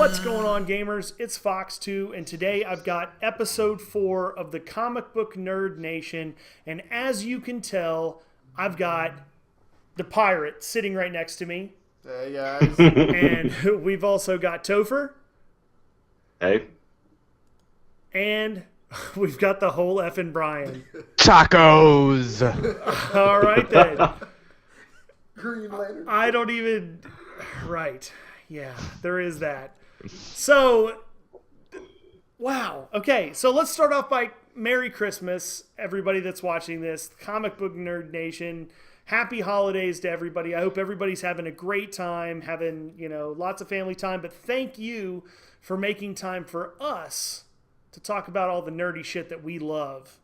What's going on, gamers? It's Fox2, and today I've got episode 4 of the Comic Book Nerd Nation, and as you can tell, I've got the pirate sitting right next to me. Hey, guys. And we've also got Topher. Hey. And we've got the whole effing Brian. Tacos! All right, then. Green Lantern. I don't even... Right. Yeah, there is that. So, wow. Okay, so let's start off by Merry Christmas, everybody that's watching this. Comic Book Nerd Nation. Happy holidays to everybody. I hope everybody's having a great time, having, lots of family time. But thank you for making time for us to talk about all the nerdy shit that we love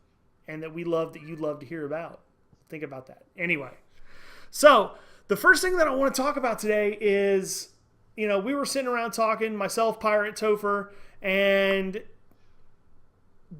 and that we love that you'd love to hear about. Think about that. Anyway, so the first thing that I want to talk about today is, we were sitting around talking, myself, Pirate, Topher, and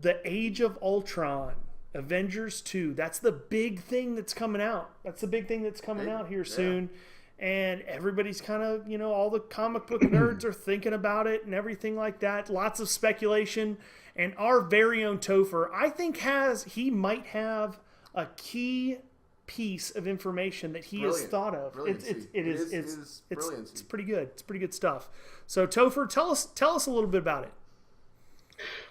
the Age of Ultron, Avengers 2. That's the big thing that's coming out. That's the big thing that's coming out here soon. And everybody's kind of, all the comic book nerds are thinking about it and everything like that. Lots of speculation. And our very own Topher, I think he might have a key piece of information that he has thought of. It's pretty good. It's pretty good stuff. So Topher, tell us a little bit about it.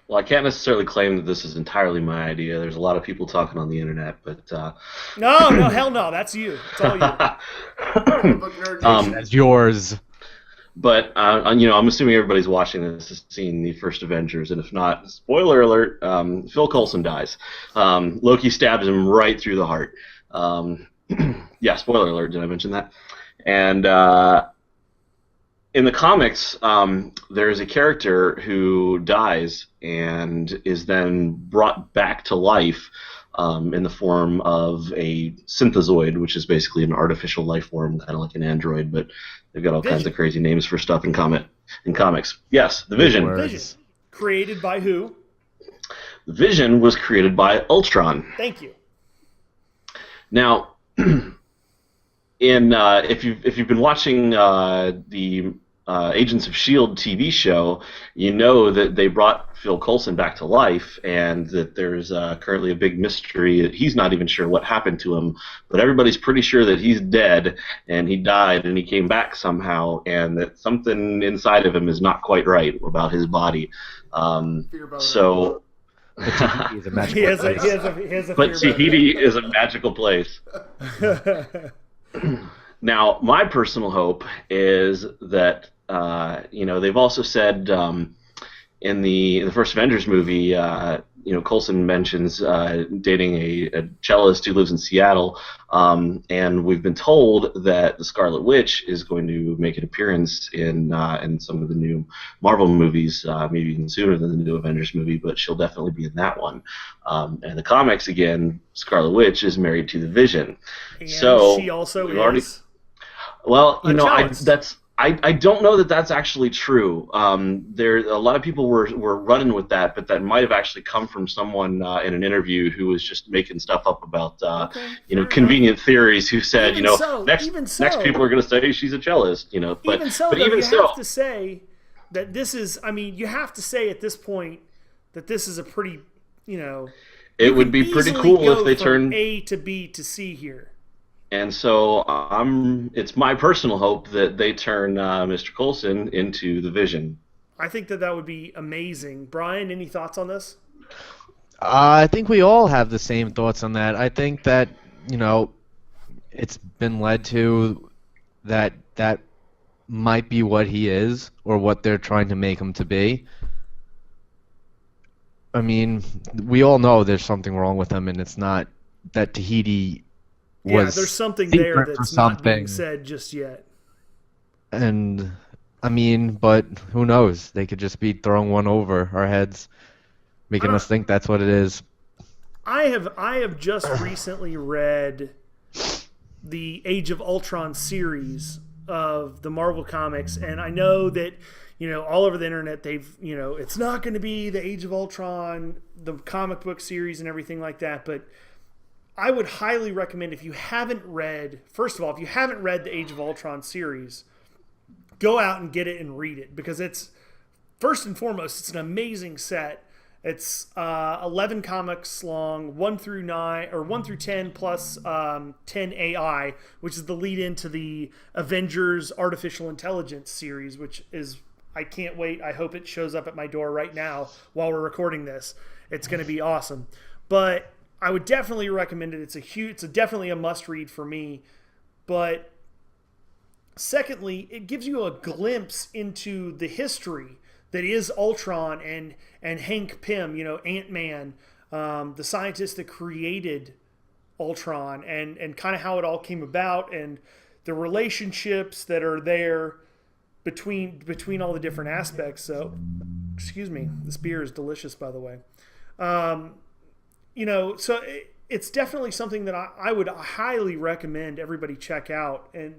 Well, I can't necessarily claim that this is entirely my idea. There's a lot of people talking on the internet, but no, hell no, that's you. It's all you. That's yours. But I'm assuming everybody's watching this has seen the first Avengers, and if not, spoiler alert: Phil Coulson dies. Loki stabs him right through the heart. Yeah, spoiler alert. Did I mention that? And in the comics, there's a character who dies and is then brought back to life in the form of a synthezoid, which is basically an artificial life form, kind of like an android, but they've got all kinds of crazy names for stuff in comics. Yes, the Vision. Vision. Created by who? The Vision was created by Ultron. Thank you. Now, if you've been watching the Agents of S.H.I.E.L.D. TV show, you know that they brought Phil Coulson back to life, and that there's currently a big mystery. He's not even sure what happened to him, but everybody's pretty sure that he's dead, and he died, and he came back somehow, and that something inside of him is not quite right about his body. So... Tahiti is a magical place. But Tahiti is a magical place. Now, my personal hope is that they've also said in the first Avengers movie, Coulson mentions dating a cellist who lives in Seattle, and we've been told that the Scarlet Witch is going to make an appearance in some of the new Marvel movies, maybe even sooner than the new Avengers movie, but she'll definitely be in that one. And the comics, again, Scarlet Witch is married to the Vision. And so she also is. Well, cellist. I don't know that that's actually true. There a lot of people were running with that, but that might have actually come from someone in an interview who was just making stuff up about convenient theories. Who said next people are going to say she's a cellist. But even so, but though, even you so, have to say that this is. I mean, you have to say at this point that this is a pretty. It would be pretty cool if they turned A to B to C here. And so it's my personal hope that they turn Mr. Coulson into the Vision. I think that would be amazing. Brian, any thoughts on this? I think we all have the same thoughts on that. I think that, it's been led to that might be what he is, or what they're trying to make him to be. I mean, we all know there's something wrong with him, and it's not that Tahiti... there's something there that's not being said just yet. And, but who knows? They could just be throwing one over our heads, making us think that's what it is. I have just recently read the Age of Ultron series of the Marvel Comics, and I know that, all over the internet, they've, it's not going to be the Age of Ultron, the comic book series and everything like that, but I would highly recommend, if you haven't read the Age of Ultron series, go out and get it and read it, because it's first and foremost, it's an amazing set. It's 11 comics long, 1 through 9 or 1 through 10 plus 10 AI, which is the lead into the Avengers Artificial Intelligence series, which is, I can't wait. I hope it shows up at my door right now while we're recording this. It's going to be awesome. But I would definitely recommend it. It's definitely a must read for me. But secondly, it gives you a glimpse into the history that is Ultron and Hank Pym, Ant-Man, the scientist that created Ultron, and kind of how it all came about, and the relationships that are there between all the different aspects. So, excuse me, this beer is delicious, by the way. So it's definitely something that I would highly recommend everybody check out, and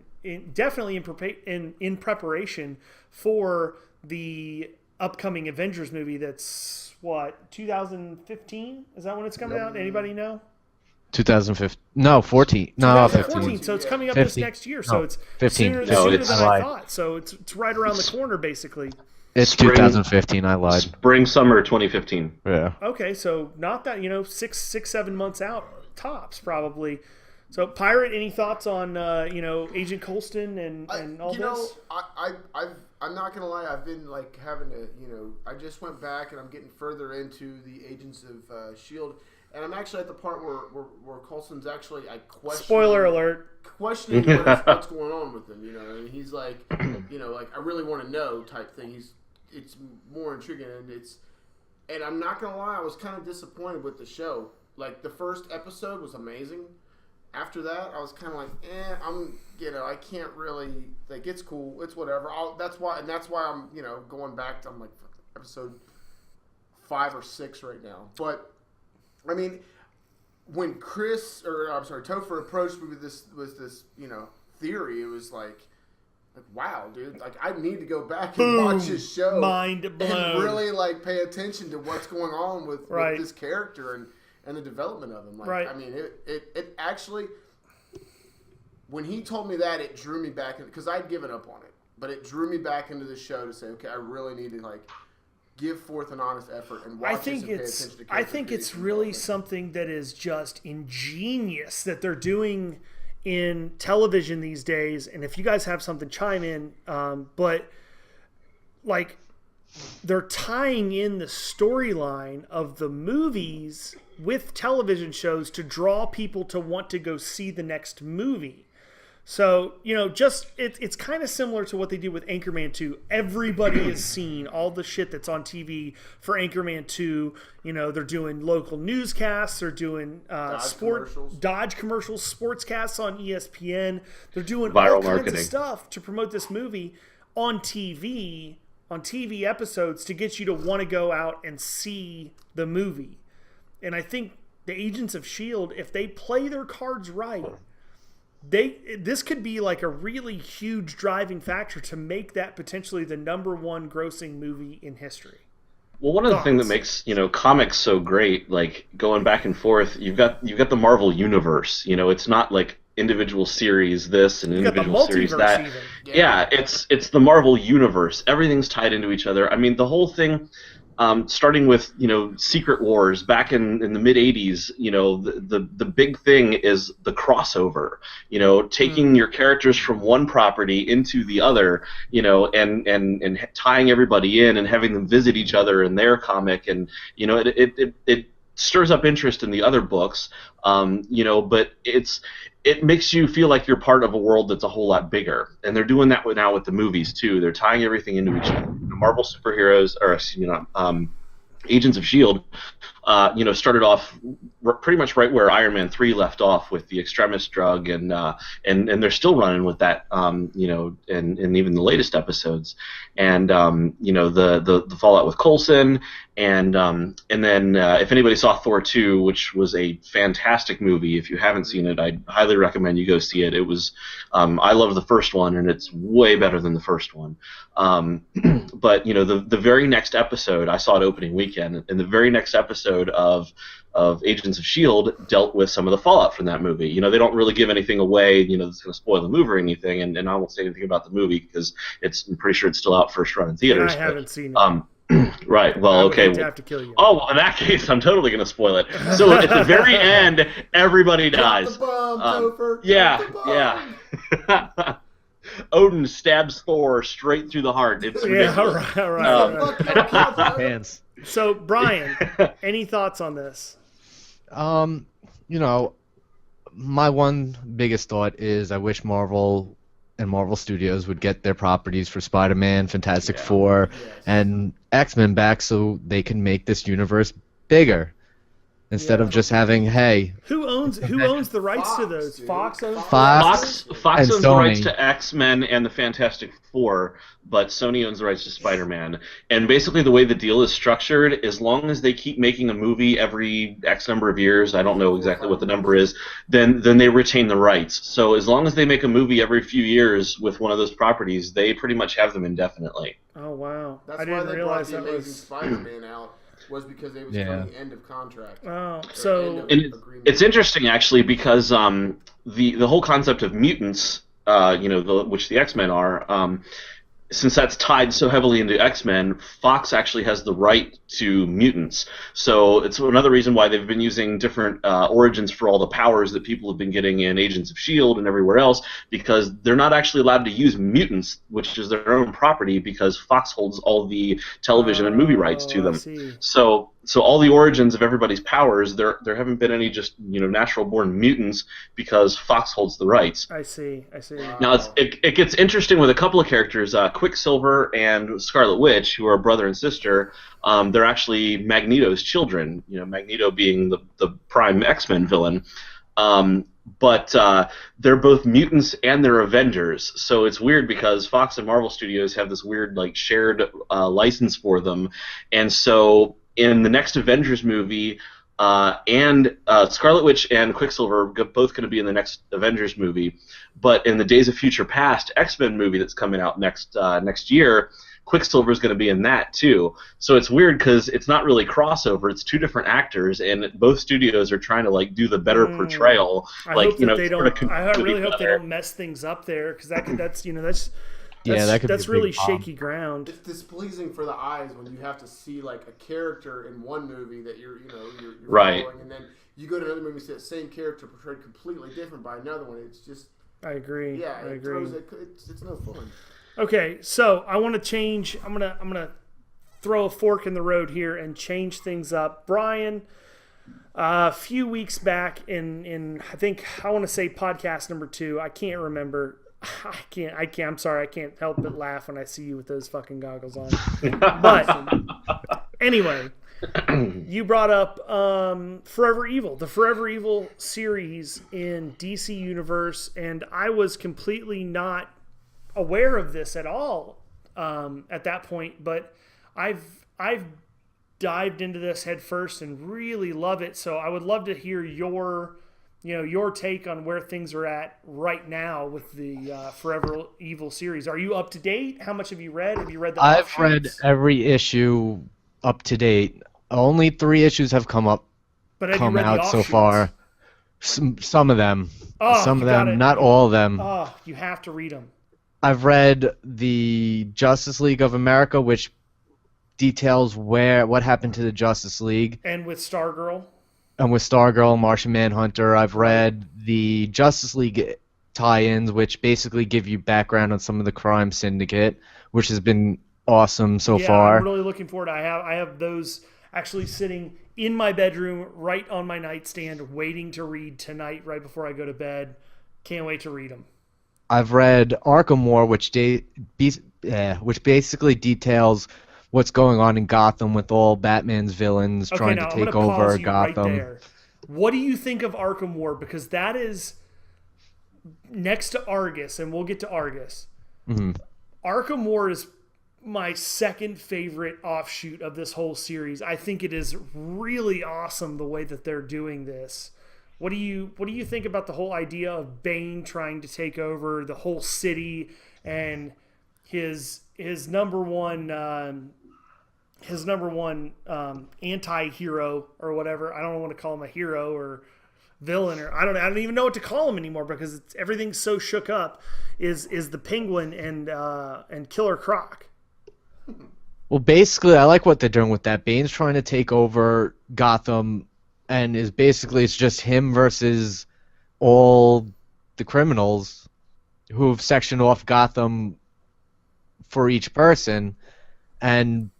definitely in preparation for the upcoming Avengers movie. That's 2015? Is that when it's coming out? Anybody know? 2015? No, 14. No, 15. So it's coming up 15. this next year. So it's 15. sooner No, than it's- I thought. So it's right around the corner, basically. It's Spring- 2015. I lied. Spring, summer 2015. Yeah. Okay, so not that 6-7 months out tops probably. So Pirate, any thoughts on Agent Coulson and all this? I'm not gonna lie. I've been like having to, I just went back and I'm getting further into the Agents of Shield, and I'm actually at the part where Coulson's actually Spoiler alert. questioning what's going on with him. And he's like, like I really want to know type thing. It's more intriguing, and I'm not gonna lie. I was kind of disappointed with the show. Like the first episode was amazing. After that, I was kind of like, I can't really, like, it's cool, it's whatever. That's why I'm, going back to, I'm like, episode 5 or 6 right now. But, I mean, when Topher approached me with this theory, it was like, wow, dude, like, I need to go back and watch this show. Mind blown. And really, like, pay attention to what's going on with this character and the development of him. Like, right. I mean, it actually, when he told me that, it drew me back, because I'd given up on it, but it drew me back into the show to say, okay, I really need to, like, give forth an honest effort and watch this and pay attention to character I think it's creation really development. something that is just ingenious that they're doing in television these days. And if you guys have something, chime in. But like, they're tying in the storyline of the movies with television shows to draw people to want to go see the next movie. So, it's kind of similar to what they did with Anchorman 2. Everybody has seen all the shit that's on TV for Anchorman 2. They're doing local newscasts. They're doing Dodge commercials, sportscasts on ESPN. They're doing Viral all kinds marketing of stuff to promote this movie on TV episodes to get you to want to go out and see the movie. And I think the Agents of S.H.I.E.L.D., if they play their cards right, this could be like a really huge driving factor to make that potentially the #1 grossing movie in history. Well, one of the things that makes comics so great, like going back and forth, you've got the Marvel universe. It's not like individual series this and individual series that. Even. Yeah, it's the Marvel universe. Everything's tied into each other. I mean, the whole thing. Starting with Secret Wars back in the mid '80s, the big thing is the crossover. Taking your characters from one property into the other, and tying everybody in and having them visit each other in their comic, and it stirs up interest in the other books. But it makes you feel like you're part of a world that's a whole lot bigger, and they're doing that now with the movies too. They're tying everything into each other. Marvel superheroes, or excuse me, Agents of S.H.I.E.L.D., started off pretty much right where Iron Man 3 left off with the Extremis drug, and they're still running with that, and even the latest episodes, and the fallout with Coulson, and then if anybody saw Thor 2, which was a fantastic movie, if you haven't seen it, I highly recommend you go see it. It was, I love the first one, and it's way better than the first one. But the very next episode, I saw it opening weekend, and the very next episode episode of Agents of S.H.I.E.L.D. dealt with some of the fallout from that movie. You know, they don't really give anything away, you know, that's going to spoil the movie or anything, and I won't say anything about the movie because I'm pretty sure it's still out first run in theaters. And I haven't seen it. Right. Well, I would okay. hate to have to kill you. Oh, well, in that case, I'm totally going to spoil it. So at the very end, everybody dies. The bomb, Topher, yeah, the bomb. yeah. Odin stabs Thor straight through the heart. It's ridiculous. Right. Hands. So, Brian, any thoughts on this? You know, my one biggest thought is I wish Marvel and Marvel Studios would get their properties for Spider-Man, Fantastic Four, and X-Men back so they can make this universe bigger. Instead of just having, hey, who owns the rights to those? Dude. Fox owns Fox and owns the Sony. rights to X-Men and the Fantastic Four, but Sony owns the rights to Spider-Man. And basically the way the deal is structured, as long as they keep making a movie every X number of years, I don't know exactly what the number is, then they retain the rights. So as long as they make a movie every few years with one of those properties, they pretty much have them indefinitely. Oh wow! That's I why didn't they realize brought the that Amazing was. Spider-Man out, was because it was coming end of contract. Oh, Or so end of And agreement. it's interesting actually because the whole concept of mutants, which the X-Men are, since that's tied so heavily into X-Men, Fox actually has the right to mutants. So it's another reason why they've been using different origins for all the powers that people have been getting in Agents of S.H.I.E.L.D. and everywhere else, because they're not actually allowed to use mutants, which is their own property, because Fox holds all the television and movie rights to I them. see. So all the origins of everybody's powers, there haven't been any just natural born mutants because Fox holds the rights. I see. Wow. Now it gets interesting with a couple of characters, Quicksilver and Scarlet Witch, who are brother and sister. They're actually Magneto's children. Magneto being the prime X-Men villain. But they're both mutants and they're Avengers. So it's weird because Fox and Marvel Studios have this weird shared license for them, and so in the next Avengers movie. And Scarlet Witch and Quicksilver are both going to be in the next Avengers movie, but in the Days of Future Past X-Men movie that's coming out next year, Quicksilver is going to be in that too. So it's weird because it's not really crossover; it's two different actors, and both studios are trying to do the better portrayal. I hope that they sort of don't. I compete really with hope each they other. don't mess things up there because that could that's that could be a big really problem. shaky ground. It's displeasing for the eyes when you have to see a character in one movie that you're Right. following, and then you go to another movie and see that same character portrayed completely different by another one. It's just I agree. yeah, I it agree. throws it's no fun. Okay, so I want to change. I'm gonna throw a fork in the road here and change things up. Brian, a few weeks back in I think I want to say podcast number 2. I can't remember. I can't. I'm sorry. I can't help but laugh when I see you with those fucking goggles on. But anyway, you brought up Forever Evil, the Forever Evil series in DC Universe, and I was completely not aware of this at all at that point. But I've dived into this head first and really love it. So I would love to hear your take on where things are at right now with the Forever Evil series. Are you up to date? How much have you read? Have you read the I've read offshoots? every issue up to date. Only 3 issues have come But have you come read the out so offshoots? far. Some of them. Oh, Some you of them, gotta- not all of them. Oh, you have to read them. I've read the Justice League of America, which details what happened to the Justice League, And with Stargirl. and with Stargirl and Martian Manhunter. I've read the Justice League tie-ins, which basically give you background on some of the crime syndicate, which has been awesome so Yeah, far. I'm really looking forward. I have those actually sitting in my bedroom, right on my nightstand, waiting to read tonight, right before I go to bed. Can't wait to read them. I've read Arkham War, which basically details what's going on in Gotham with all Batman's villains trying now to I'm take gonna pause over you right Gotham. there. What do you think of Arkham War? Because that is next to Argus, and we'll get to Argus. Mhm. Arkham War is my second favorite offshoot of this whole series. I think it is really awesome the way that they're doing this. What do you think about the whole idea of Bane trying to take over the whole city and his number one his number one anti-hero or whatever. I don't want to call him a hero or villain, or I don't even know what to call him anymore because everything's so shook up. Is the Penguin and Killer Croc? Well, basically, I like what they're doing with that. Bane's trying to take over Gotham, and it's just him versus all the criminals who've sectioned off Gotham for each person. And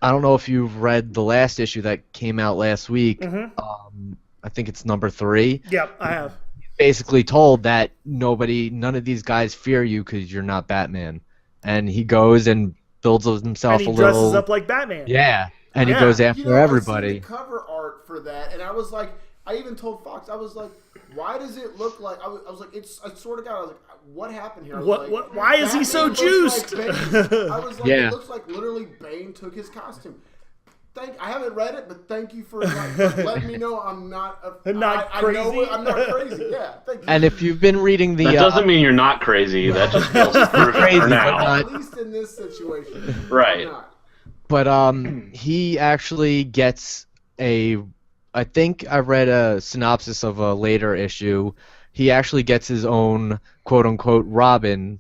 I don't know if you've read the last issue that came out last week. Mm-hmm. I think it's number 3. Yep, I have. Basically told that none of these guys fear you because you're not Batman. And he goes and builds himself and he a little. dresses up like Batman. Yeah, and he Yeah. goes after I everybody. seen the cover art for that, and I was like, I even told Fox, I was like, why does it look like? I was like, I swear to God, I was like, what happened here? I was like, Why is he so Batman looks juiced? like Bane. I was like, Yeah. it looks like literally Bane took his costume. I haven't read it, but thank you for letting me know I'm not crazy. I'm not crazy. Yeah, thank you. And if you've been reading the That doesn't mean you're not crazy. That just feels proof Crazy, for but now. not- At least in this situation, Right. I'm not. But he actually gets I think I read a synopsis of a later issue. He actually gets his own quote unquote Robin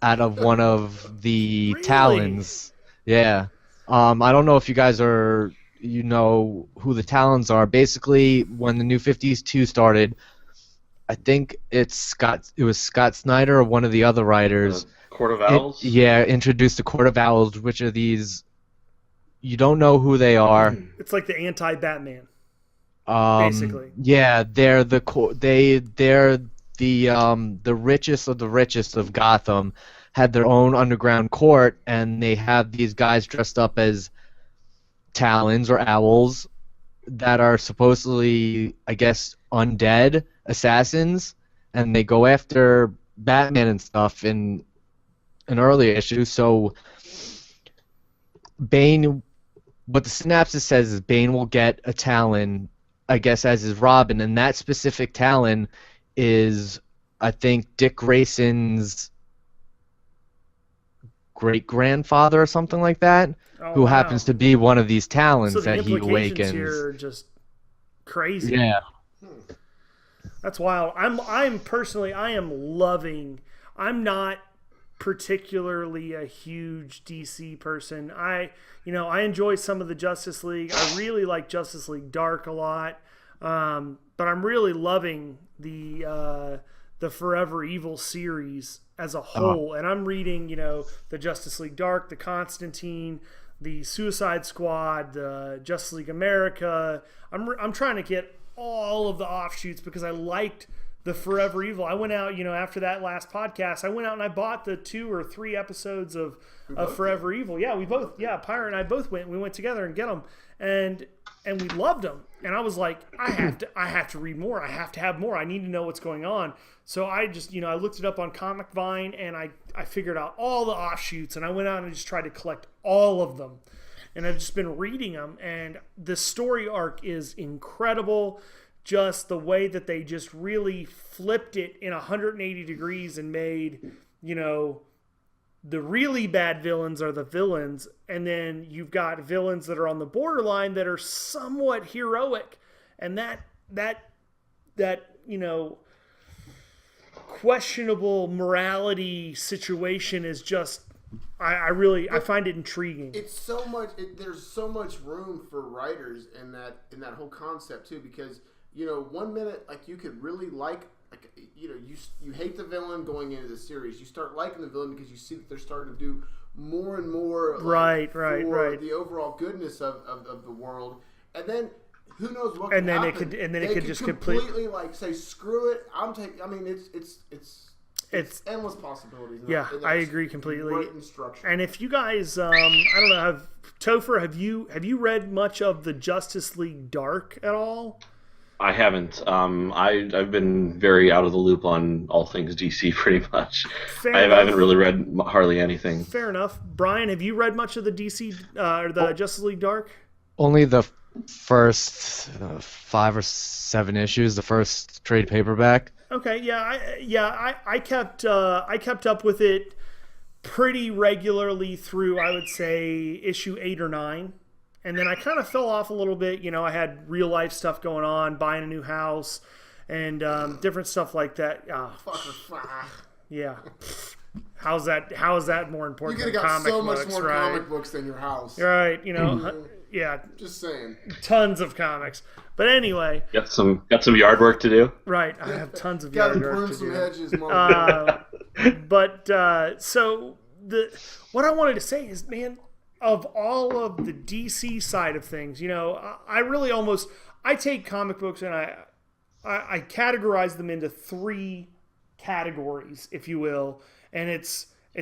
out of one of the Really? Talons. Yeah. I don't know if you guys know who the Talons are. Basically, when the New 52 started, I think it was Scott Snyder or one of the other writers. Court of Owls? Introduced the Court of Owls, which are these. You don't know who they are. It's like the anti-Batman. Basically. Yeah, they're they're the richest of the richest of Gotham. Had their own underground court, and they have these guys dressed up as Talons or owls that are supposedly, I guess, undead assassins, and they go after Batman and stuff in an earlier issue. So Bane, what the synopsis says is Bane will get a Talon, I guess, as his Robin, and that specific Talon is, I think, Dick Grayson's great-grandfather or something like that, who wow. happens to be one of these Talons So the that he implications awakens. here are just crazy. Yeah. That's wild. I'm personally, I am loving. I'm not particularly a huge DC person. I enjoy some of the Justice League. I really like Justice League Dark a lot. But I'm really loving the Forever Evil series as a whole. And I'm reading, the Justice League Dark, the Constantine, the Suicide Squad, the Justice League America. I'm trying to get all of the offshoots because I liked the Forever Evil. I went out, after that last podcast, I went out and I bought the 2 or 3 episodes of Forever Evil. Yeah, Pyra and I both went. We went together and get them, and we loved them. And I was like, I have to read more. I have to have more. I need to know what's going on. So I just, I looked it up on Comic Vine, and I figured out all the offshoots, and I went out and just tried to collect all of them. And I've just been reading them, and the story arc is incredible. Just the way that they just really flipped it in 180 degrees and made, the really bad villains are the villains, and then you've got villains that are on the borderline that are somewhat heroic, and that questionable morality situation is just I find it intriguing. It's so much. There's so much room for writers in that whole concept too, because 1 minute you could really you hate the villain going into the series. You start liking the villain because you see that they're starting to do more and more right. the overall goodness of the world, and then who knows what and could then happen. it could just completely say screw it. It's endless possibilities. Yeah, I agree completely. Great instruction. And if you guys, I don't know, Topher, have you read much of the Justice League Dark at all? I haven't. I've been very out of the loop on all things DC pretty much. I haven't really read hardly anything. Fair enough. Brian, have you read much of the DC or the Justice League Dark? Only the first 5 or 7 issues, the first trade paperback. Okay, I kept up with it pretty regularly through, I would say, issue 8 or 9. and then I kind of fell off a little bit. You know, I had real life stuff going on, buying a new house, and different stuff like that. Yeah. How is that more important You could than have got comic so books, much more right? comic books than your house. Right, you know, yeah, Just saying. tons of comics. But anyway, Got some yard work to do. right, I have tons of Got to yard work prune to some do. hedges, motherfucker. So what I wanted to say is, man, of all of the DC side of things, you know, I really I take comic books and I categorize them into 3 categories, if you will, and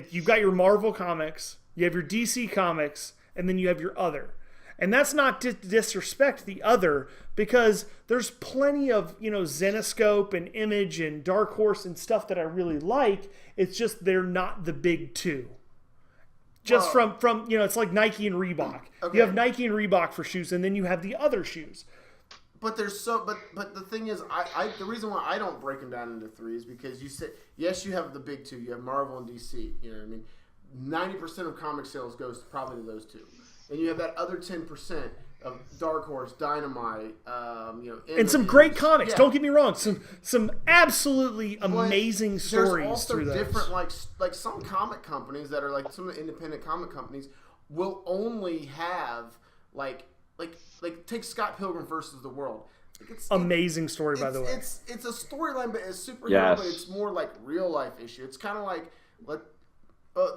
you've got your Marvel comics, you have your DC comics, and then you have your other. And that's not to disrespect the other, because there's plenty of, you know, Zenoscope and Image and Dark Horse and stuff that I really like. It's just they're not the big 2. Just from you know, it's like Nike and Reebok. Okay. You have Nike and Reebok for shoes, and then you have the other shoes. But but the thing is, the reason why I don't break them down into 3 is because you said, yes, you have the big 2. You have Marvel and DC. You know what I mean? 90% of comic sales goes probably to those 2. And you have that other 10% of Dark Horse, Dynamite, you know, And some great comics. Yeah. Don't get me wrong. Some absolutely amazing There's stories also through those. different, like some comic companies that are like some of the independent comic companies will only have like take Scott Pilgrim versus the World. Like Amazing story, by the way. It's a storyline, but it's superhero, Yes. but it's more like real life issue. It's kind of like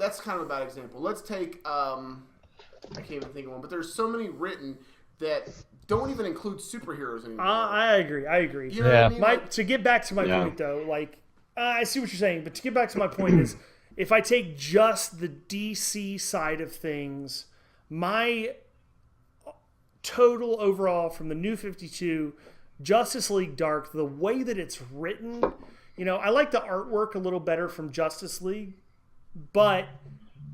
that's kind of a bad example. Let's take I can't even think of one, but there's so many written that don't even include superheroes anymore. I agree. You know what I mean? To get back to my point, though, like I see what you're saying, but to get back to my point is, if I take just the DC side of things, my total overall from the New 52, Justice League Dark, the way that it's written, you know, I like the artwork a little better from Justice League, but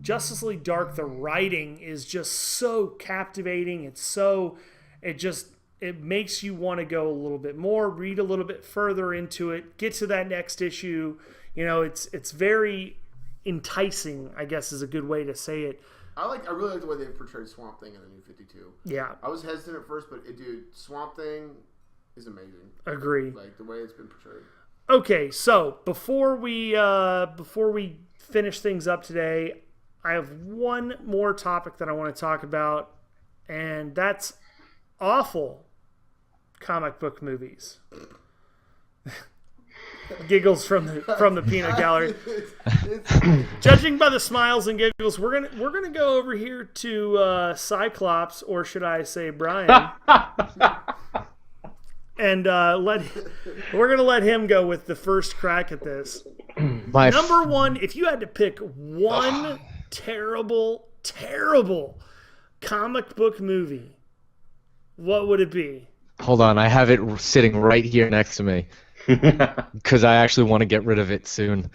Justice League Dark, the writing is just so captivating. It makes you want to go a little bit more, read a little bit further into it, get to that next issue. You know, it's very enticing, I guess is a good way to say it. I really like the way they portrayed Swamp Thing in the New 52. Yeah. I was hesitant at first, but dude, Swamp Thing is amazing. Agree. Like the way it's been portrayed. Okay, so before we finish things up today, I have one more topic that I want to talk about, and that's awful comic book movies. Giggles from the peanut gallery. Judging by the smiles and giggles, we're gonna go over here to Cyclops, or should I say Brian, and we're gonna let him go with the first crack at this. Number one, if you had to pick one terrible comic book movie, what would it be? Hold on, I have it sitting right here next to me because I actually want to get rid of it soon.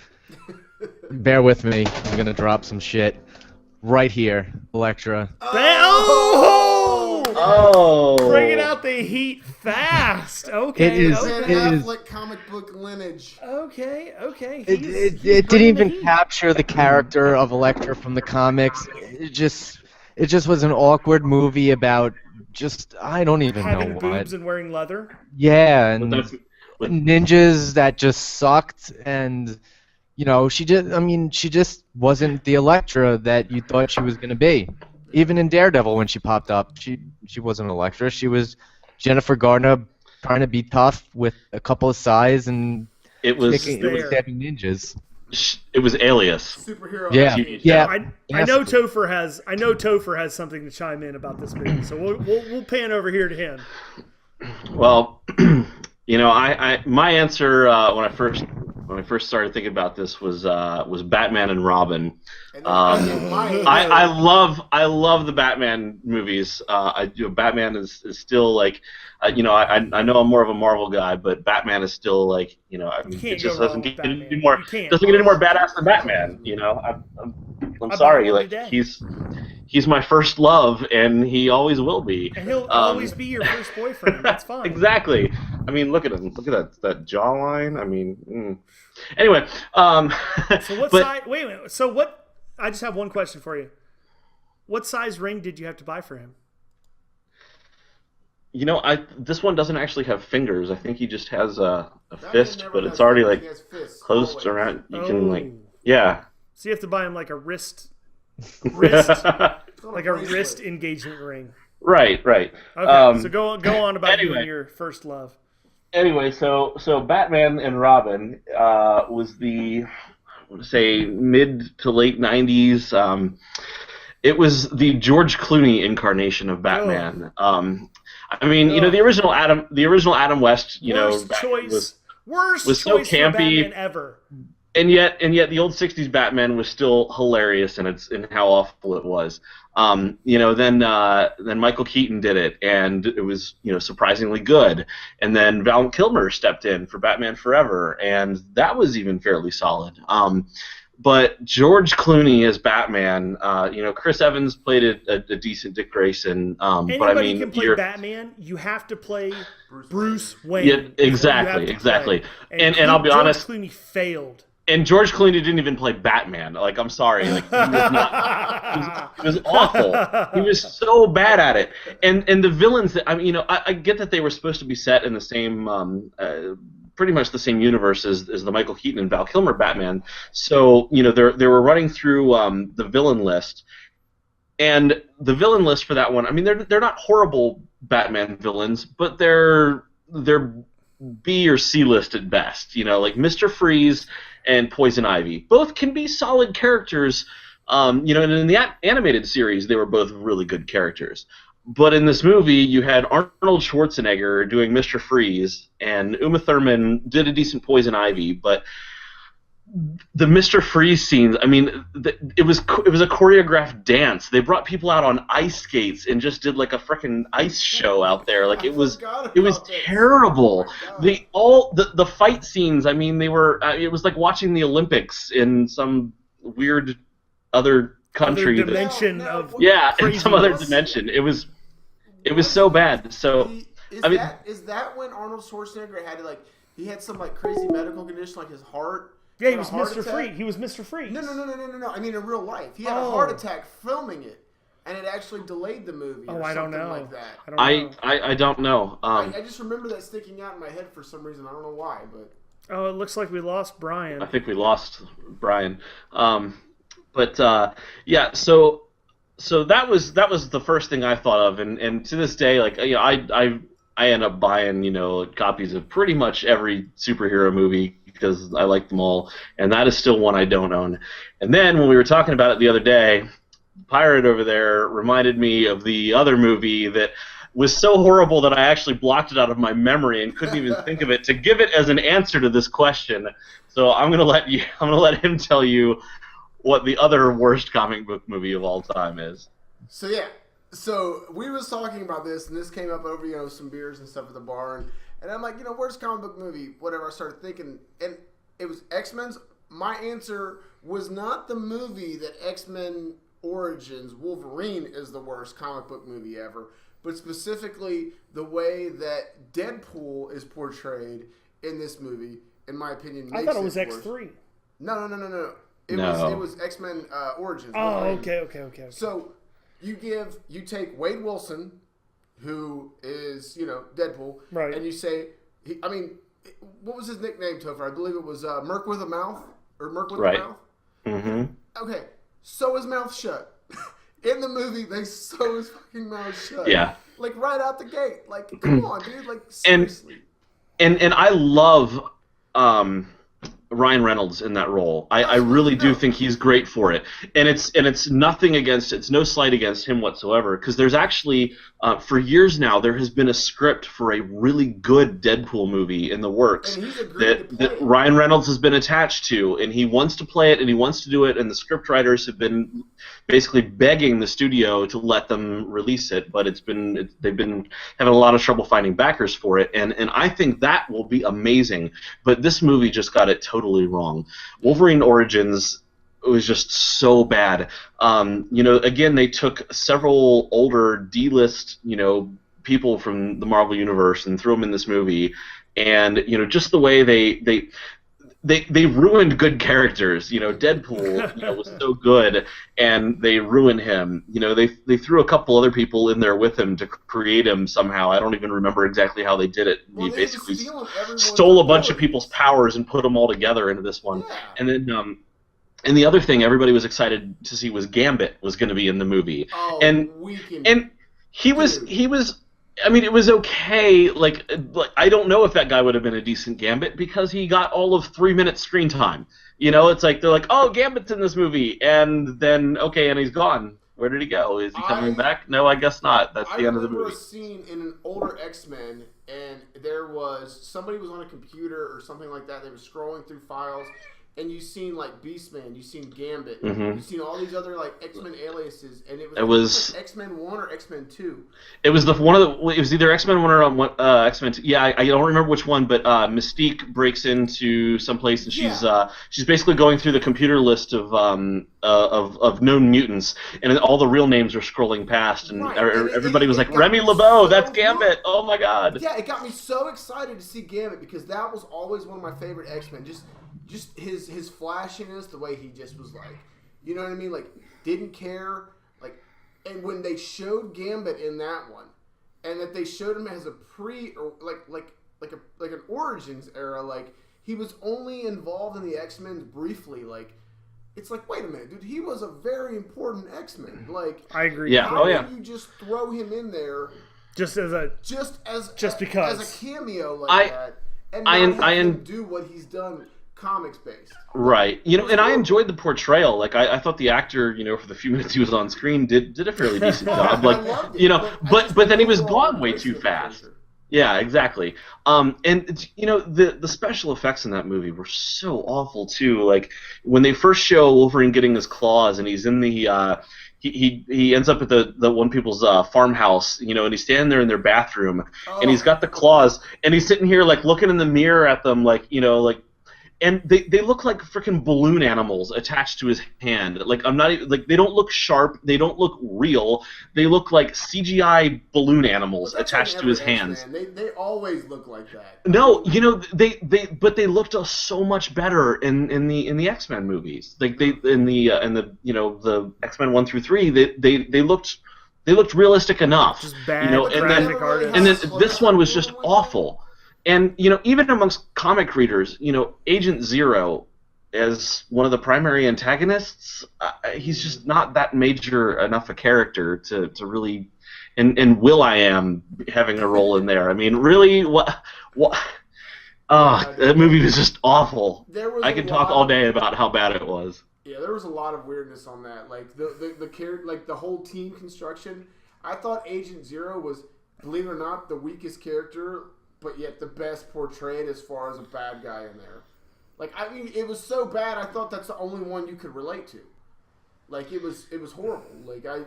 Bear with me. I'm going to drop some shit. Right here, Elektra. Oh! Bringing out the heat fast. Okay. It is- Ben it is- Affleck comic book lineage. Okay. It He's didn't bringing the even heat. capture the character of Elektra from the comics. It just was an awkward movie about I don't even Having know boobs what. and wearing leather. Yeah, But and that's- but- ninjas that just sucked, and you know, she just wasn't the Elektra that you thought she was going to be. Even in Daredevil, when she popped up, she wasn't Elektra. She was Jennifer Garner trying to be tough with a couple of size and It was stabbing ninjas. it was Alias. Superhero. Yeah, lineage. yeah. I know Topher has something to chime in about this movie, so we'll pan over here to him. Well, you know, my answer when I first started thinking about this was Batman and Robin. And then I love the Batman movies. Batman is still like, you know, I know I'm more of a Marvel guy, but Batman is still like, you know, I mean, can't it just go wrong doesn't with get any Batman. more You can't. doesn't get any more badass than Batman. You know, I'm sorry, like he's my first love, and he always will be. And he'll always be your first boyfriend. That's fine. Exactly. I mean, look at him. Look at that jawline. I mean, anyway. So what but- size? Wait a minute. So what? I just have one question for you. What size ring did you have to buy for him? this one doesn't actually have fingers. I think he just has a Batman fist, never but has it's already fingers, like he has fists, closed always. around. You Oh. can yeah. So you have to buy him like a wrist, It's on like a bracelet. wrist engagement ring. Right. Okay, so go on about you anyway. and your first love. Anyway, so Batman and Robin was the, I want to say, mid to late '90s. It was the George Clooney incarnation of Batman. I mean, the original Adam West, Worst Batman choice. Worst was so choice for campy. Batman ever. and yet the old '60s Batman was still hilarious in how awful it was. Then Michael Keaton did it, and it was surprisingly good. And then Val Kilmer stepped in for Batman Forever, and that was even fairly solid. But George Clooney as Batman, Chris Evans played a decent Dick Grayson. Anybody But I mean, can play Batman. You have to play Bruce Wayne. Yeah, exactly. And I'll be honest, George Clooney failed. And George Clooney didn't even play Batman. Like, I'm sorry, like he was not. He was awful. He was so bad at it. And the villains that I get that they were supposed to be set in the same, pretty much the same universe as the Michael Keaton and Val Kilmer Batman. So they were running through the villain list, and the villain list for that one. I mean, they're not horrible Batman villains, but they're B or C list at best. Like Mr. Freeze and Poison Ivy. Both can be solid characters. And in the animated series, they were both really good characters. But in this movie, you had Arnold Schwarzenegger doing Mr. Freeze, and Uma Thurman did a decent Poison Ivy. But the Mr. Freeze scenes, I mean, it was a choreographed dance. They brought people out on ice skates and just did like a freaking ice show out there. Like it was terrible. The fight scenes, I mean, they were it was like watching the Olympics in some weird other country. Other dimension of in some other dimension. It was so bad. So is that when Arnold Schwarzenegger had he had some crazy medical condition like his heart? Yeah, he was Mr. Freeze. He was Mr. Freeze. No. I mean, in real life, he had a heart attack filming it, and it actually delayed the movie. I don't know. Like that. I don't know. I just remember that sticking out in my head for some reason. I don't know why, but it looks like we lost Brian. I think we lost Brian. So that was the first thing I thought of, and to this day, I end up buying copies of pretty much every superhero movie because I like them all, and that is still one I don't own. And then when we were talking about it the other day, Pirate over there reminded me of the other movie that was so horrible that I actually blocked it out of my memory and couldn't even think of it to give it as an answer to this question. So I'm gonna let him tell you what the other worst comic book movie of all time is. So we was talking about this, and this came up over some beers and stuff at the bar, and I'm like, worst comic book movie? Whatever. I started thinking, and it was X-Men's. My answer was not the movie that X-Men Origins Wolverine is the worst comic book movie ever, but specifically the way that Deadpool is portrayed in this movie. In my opinion, makes I thought it was worse. X3. No. It was X-Men Origins. Oh, Wolverine. Okay. So you take Wade Wilson, who is Deadpool, right? And you say, what was his nickname, Topher? I believe it was Merc with a Mouth or Merc with a Mouth. Mm-hmm. Okay, sew his mouth shut. In the movie, they sew his fucking mouth shut. Yeah. Right out the gate. Come on, dude. Seriously. And I love Ryan Reynolds in that role. I really do think he's great for it. And it's nothing against, it's no slight against him whatsoever, because there's actually, for years now, there has been a script for a really good Deadpool movie in the works that Ryan Reynolds has been attached to, and he wants to play it, and he wants to do it, and the script writers have been basically begging the studio to let them release it, but they've been having a lot of trouble finding backers for it, and I think that will be amazing. But this movie just got it totally wrong. Wolverine Origins was just so bad. Again, they took several older D-list, people from the Marvel Universe and threw them in this movie, and just the way they they ruined good characters. Deadpool was so good, and they ruined him. They threw a couple other people in there with him to create him somehow. I don't even remember exactly how they did it. Well, He basically everyone's stole a bunch of abilities. people's powers and put them all together into this one. Yeah. And then and the other thing everybody was excited to see was Gambit was going to be in the movie. Oh, and he was I mean, it was okay. Like I don't know if that guy would have been a decent Gambit because he got all of 3 minutes screen time. It's like they're like, oh, Gambit's in this movie, and then and he's gone. Where did he go? Is he coming back? No, I guess not. That's the end of the movie. I remember a scene in an older X-Men, and somebody was on a computer or something like that. They were scrolling through files. And you've seen like Beastman, you've seen Gambit, you've seen all these other like X-Men aliases, and it was like X-Men 1 or X-Men 2. It was it was either X-Men 1 or X-Men 2. Yeah, I don't remember which one, but Mystique breaks into some place and she's basically going through the computer list of known mutants, and all the real names are scrolling past, and everybody was like, Remy LeBeau, that's Gambit. Oh my god. Yeah, it got me so excited to see Gambit because that was always one of my favorite X-Men. Just his flashiness, the way he just was like, you know what I mean? Like, didn't care. Like, and when they showed Gambit in that one, and that they showed him as a like an Origins era, like, he was only involved in the X-Men briefly, like, it's like, wait a minute, dude, he was a very important X-Men. Like, I agree. Yeah. How can you just throw him in there just because as a cameo like that, and not have him do what he's done comics based? Right. And I enjoyed the portrayal. Like I thought the actor, for the few minutes he was on screen did a fairly decent job. Like, but then he was gone way too fast. Yeah, exactly. And the special effects in that movie were so awful too. Like when they first show Wolverine getting his claws and he's in the he ends up at the one people's farmhouse, and he's standing there in their bathroom, and he's got the claws, and he's sitting here like looking in the mirror at them, like and they look like freaking balloon animals attached to his hand. Like I'm not even, like they don't look sharp, they don't look real. They look like CGI balloon animals attached to his hands. They always look like that. No, they looked so much better in the X-Men movies. Like they in the X-Men 1 through 3, they looked realistic enough. Just bad and then this one was just awful. And, even amongst comic readers, Agent Zero, as one of the primary antagonists, he's just not that major enough a character to really... And Will.I.Am having a role in there. I mean, really, what? That movie was just awful. I could talk all day about how bad it was. Yeah, there was a lot of weirdness on that. Like, the whole team construction. I thought Agent Zero was, believe it or not, the weakest character, but yet the best portrayed as far as a bad guy in there. Like, I mean, it was so bad, I thought that's the only one you could relate to. Like, it was horrible. Like, I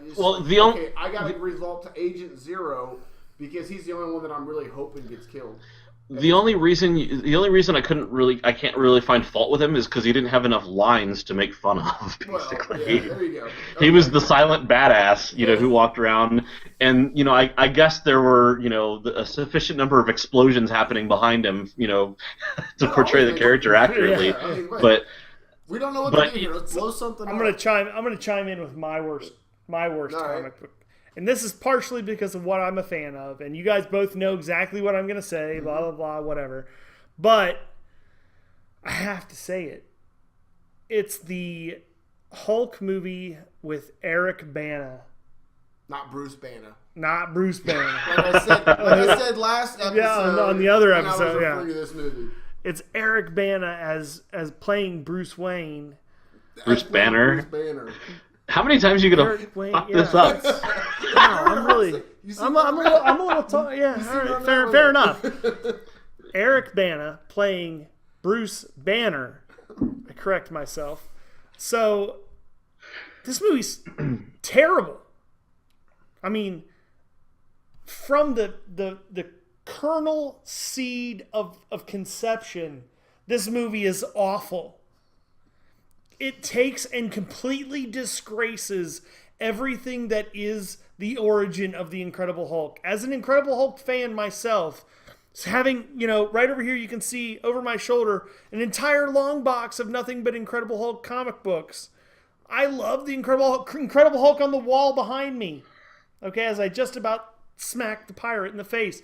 gotta result to Agent Zero because he's the only one that I'm really hoping gets killed. The only reason I can't really find fault with him is because he didn't have enough lines to make fun of. Basically, well, yeah, there you go. Okay. He was the silent badass, who walked around, and I guess there were a sufficient number of explosions happening behind him, to portray the character accurately. Yeah, I mean, but we don't know what to do here. Let's blow something. I'm gonna chime in with my worst comic book. And this is partially because of what I'm a fan of. And you guys both know exactly what I'm going to say, blah, blah, blah, whatever. But I have to say it. It's the Hulk movie with Eric Bana. Not Bruce Banner. Not Bruce Banner. Like I said last episode. Yeah, on the other episode, I was referring to this movie. It's Eric Bana as playing Bruce Wayne. Bruce Banner. How many times are you gonna fuck this up? Wow, I'm a little yeah. All right, fair enough. Eric Bana playing Bruce Banner. I correct myself. So this movie's terrible. I mean, from the kernel seed of conception, this movie is awful. It takes and completely disgraces everything that is the origin of the Incredible Hulk. As an Incredible Hulk fan myself, So having, right over here you can see over my shoulder an entire long box of nothing but Incredible Hulk comic books. I love the Incredible Hulk on the wall behind me. Okay, as I just about smacked the pirate in the face.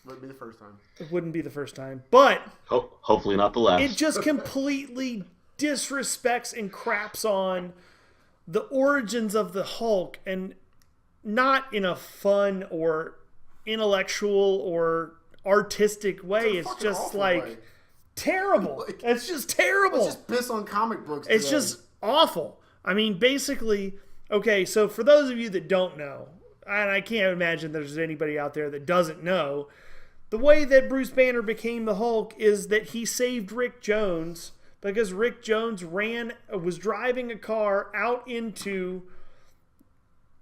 Wouldn't be the first time. It wouldn't be the first time. But hopefully not the last. It just completely disrespects and craps on the origins of the Hulk, and not in a fun or intellectual or artistic way. It's just like way. Terrible. It's just terrible. Let's just piss on comic books today. It's just awful. I mean, basically, okay, so for those of you that don't know, and I can't imagine there's anybody out there that doesn't know, the way that Bruce Banner became the Hulk is that he saved Rick Jones because Rick Jones was driving a car out into,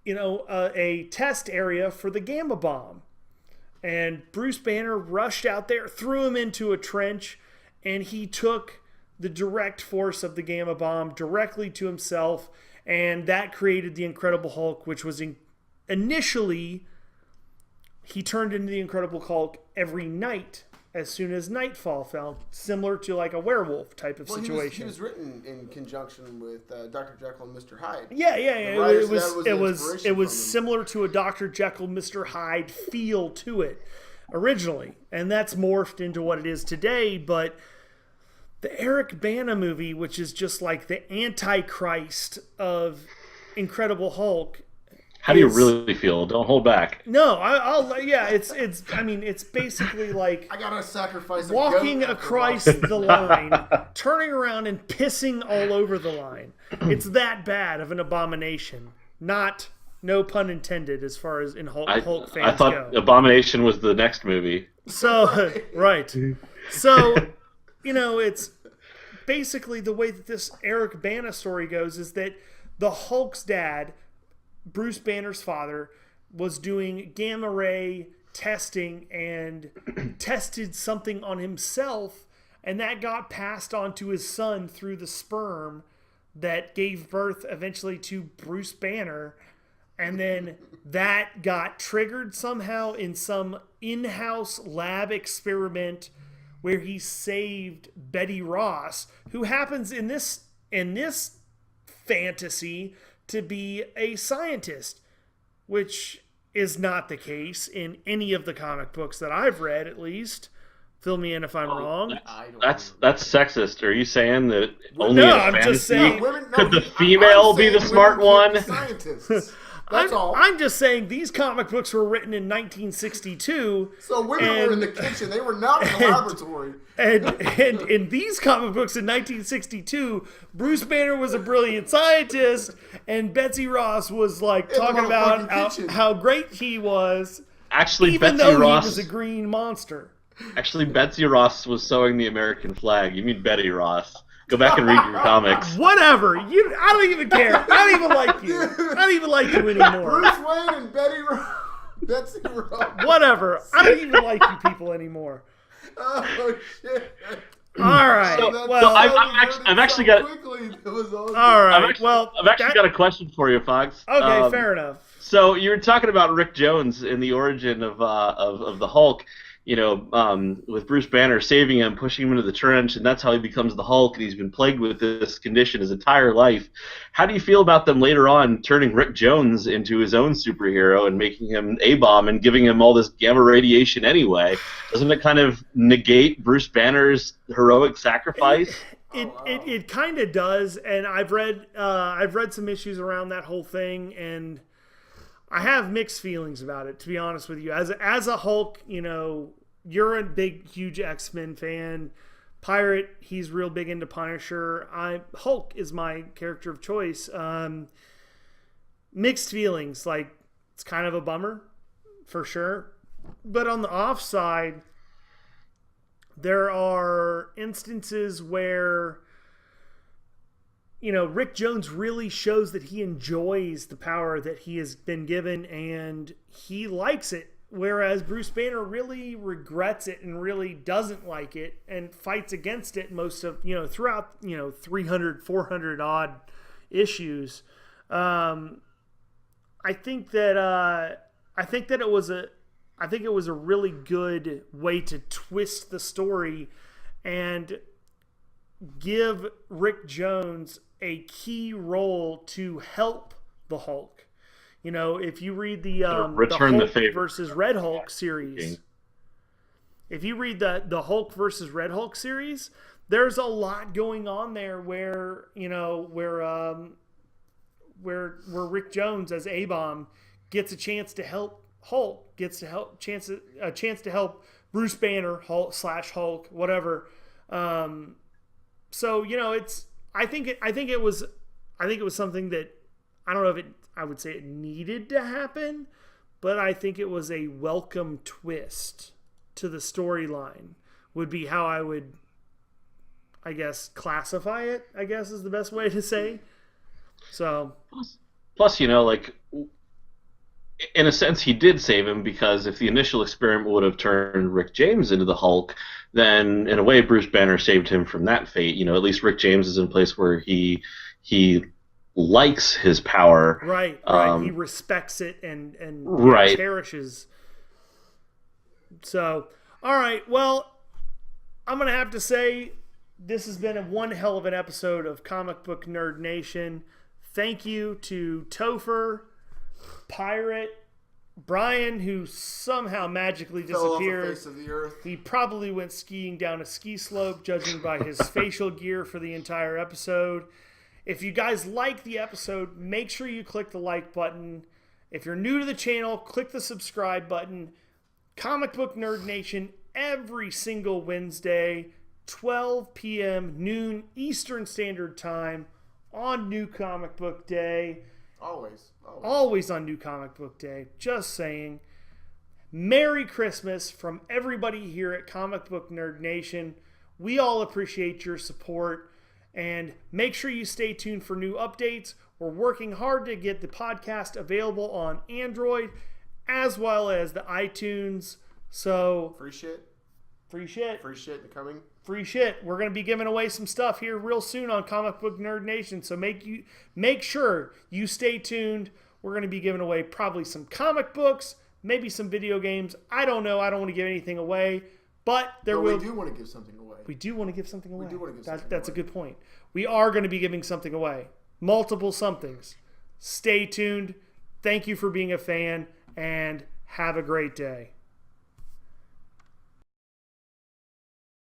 a test area for the Gamma Bomb. And Bruce Banner rushed out there, threw him into a trench, and he took the direct force of the Gamma Bomb directly to himself, and that created the Incredible Hulk, which was initially, he turned into the Incredible Hulk every night as soon as nightfall fell, similar to like a werewolf type of situation. He was written in conjunction with Dr. Jekyll and Mr. Hyde. Yeah. It was similar to a Dr. Jekyll, Mr. Hyde feel to it originally, and that's morphed into what it is today. But the Eric Bana movie, which is just like the Antichrist of Incredible Hulk. How do you really feel? Don't hold back. No, it's basically like I gotta sacrifice walking across the line, turning around and pissing all over the line. It's that bad of an abomination. No pun intended, as far as in Hulk fans go. I thought Abomination was the next movie. So right, so it's basically the way that this Eric Bana story goes is that the Hulk's dad, Bruce Banner's father, was doing gamma ray testing and tested something on himself, and that got passed on to his son through the sperm that gave birth eventually to Bruce Banner, and then that got triggered somehow in some in-house lab experiment where he saved Betty Ross, who happens in this fantasy to be a scientist, which is not the case in any of the comic books that I've read, at least. Fill me in if I'm wrong. That's sexist. Are you saying that only no, in I'm fantasy just saying, could the female be the smart one? Scientists. That's all. I'm just saying these comic books were written in 1962. So women were in the kitchen. They were not in the laboratory. And in these comic books in 1962, Bruce Banner was a brilliant scientist, and Betsy Ross was like talking about how great he was. Actually, even Betsy though Ross he was a green monster. Actually, Betsy Ross was sewing the American flag. You mean Betty Ross? Go back and read your comics. Whatever. I don't even care. I don't even like you. I don't even like you anymore. Bruce Wayne and Betsy Ross. Whatever. I don't even like you people anymore. Oh shit! All right. I've actually got. All right. I've actually got a question for you, Fox. Okay, fair enough. So you were talking about Rick Jones in the origin of the Hulk. With Bruce Banner saving him, pushing him into the trench, and that's how he becomes the Hulk, and he's been plagued with this condition his entire life. How do you feel about them later on turning Rick Jones into his own superhero and making him A-bomb and giving him all this gamma radiation anyway? Doesn't it kind of negate Bruce Banner's heroic sacrifice? It kind of does, and I've read some issues around that whole thing, and I have mixed feelings about it, to be honest with you. As a Hulk, you're a big, huge X-Men fan. Pirate, he's real big into Punisher. Hulk is my character of choice. Mixed feelings. Like, it's kind of a bummer, for sure. But on the off side, there are instances where Rick Jones really shows that he enjoys the power that he has been given, and he likes it. Whereas Bruce Banner really regrets it and really doesn't like it and fights against it most of, throughout, 300, 400 odd issues. I think that it was I think it was a really good way to twist the story and give Rick Jones a key role to help the Hulk. You know, if you read the Return the Hulk Favor versus Red Hulk series, if you read the Hulk versus Red Hulk series, there's a lot going on there where, you know, where Rick Jones as A-Bomb gets a chance to help Hulk, gets to help a chance to help Bruce Banner, Hulk / Hulk, whatever. So, you know, I think it was something that, I don't know if I would say it needed to happen, but I think it was a welcome twist to the storyline, would be how I would, I guess, classify it, I guess is the best way to say. So plus, you know, like, in a sense, he did save him, because if the initial experiment would have turned Rick James into the Hulk, then in a way Bruce Banner saved him from that fate. You know, at least Rick James is in a place where he likes his power. Right. He respects it and cherishes. So, all right. Well, I'm going to have to say this has been one hell of an episode of Comic Book Nerd Nation. Thank you to Topher, Pirate, Brian, who somehow magically disappeared. Off the face of the earth. He probably went skiing down a ski slope, judging by his facial gear for the entire episode. If you guys like the episode, make sure you click the like button. If you're new to the channel, click the subscribe button. Comic Book Nerd Nation every single Wednesday, 12 p.m. noon Eastern Standard Time on New Comic Book Day. Always on New Comic Book Day. Just saying. Merry Christmas from everybody here at Comic Book Nerd Nation. We all appreciate your support. And make sure you stay tuned for new updates. We're working hard to get the podcast available on Android as well as the iTunes. So Free shit coming. Free shit. We're going to be giving away some stuff here real soon on Comic Book Nerd Nation. So make sure you stay tuned. We're going to be giving away probably some comic books, maybe some video games. I don't know. I don't want to give anything away. But we do want to give something away. We do want to give something away. That's a good point. We are going to be giving something away. Multiple somethings. Stay tuned. Thank you for being a fan, and have a great day.